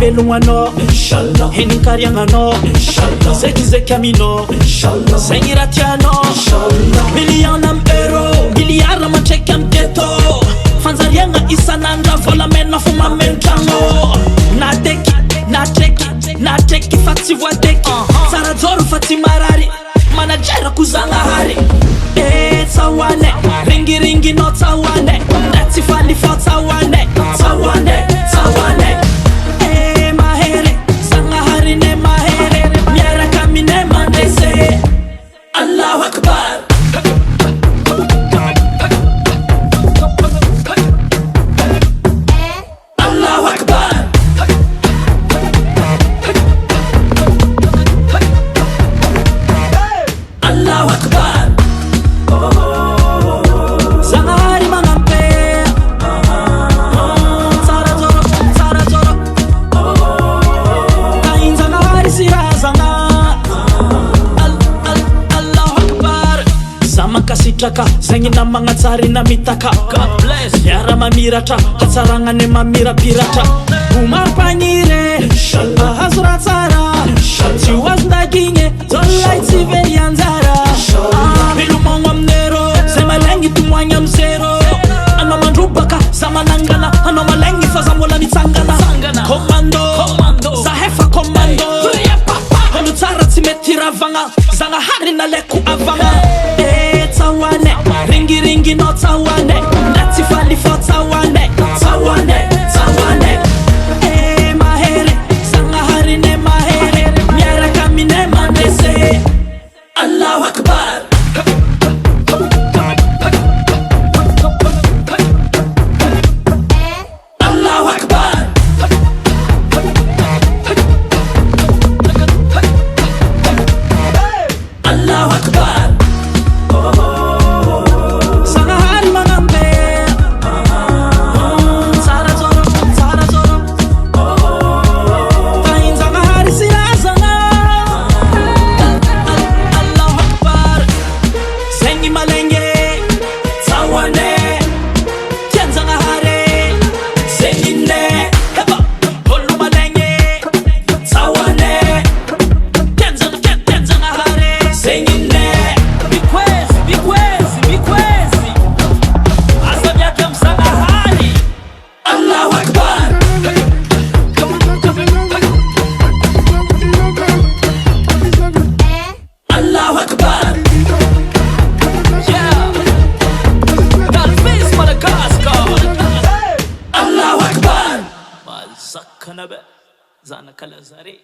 veloño inshallah Hinon-kariaña inshallah Hizekizeky aminao inshallah Zeñy raha tianao inshallah Miliara Miliara mantreky amin'ny ghetto Fanjariaña isan'andra Volameña fo mameno traño na teky na treky fa tsy voateky Tsara jôro fa tsy marary managerako Zañahary tsawane ringiringinao tsawane na tsy falifao tsawane mahere Zañahary ne mahere miaraka aminay mandese Allahu Akbar Allahu Akbar Allahu Akbar Zañahary manampe Tsara jôro Kain Zañahary si razana Allahu Akbar Zamakasitraka Zeñy namagna tsara na mitaka God bless Miara mampitraka hatsaragna ne mamirapiratra Umampagnire ahazo raha tsara Tsy ho azon-dakigne zolay tsy very anjara Milomagno aminero zay malegny tomoagny amy zero Anao mandrobaka za manangana Anao malegny fa za mbola mitsangana Commando za hefa commando Olo tsara tsy mety ravagna Zañahary nalaiko avagna tsawane ringiringinao tsawane na tsy falifao tsawane mahere Zañahary ne mahere miaraka aminay mandese Allahu Akbar Allahu Akbar Allahu Akbar Zañahary manampe Tsara jôro Kain Zañahary si razana Allahu Akbar Zeñy malegny tsawane tian Zañahary Zeñy ne heba olo malegny tsawane tian Zañahary Zeñy ne bikwezi asa miaka amy Zañahary Allahu Akbar Allahu Akbar Yeah Dalvis Malagasy Allahu Akbar Malzakana be Zañahary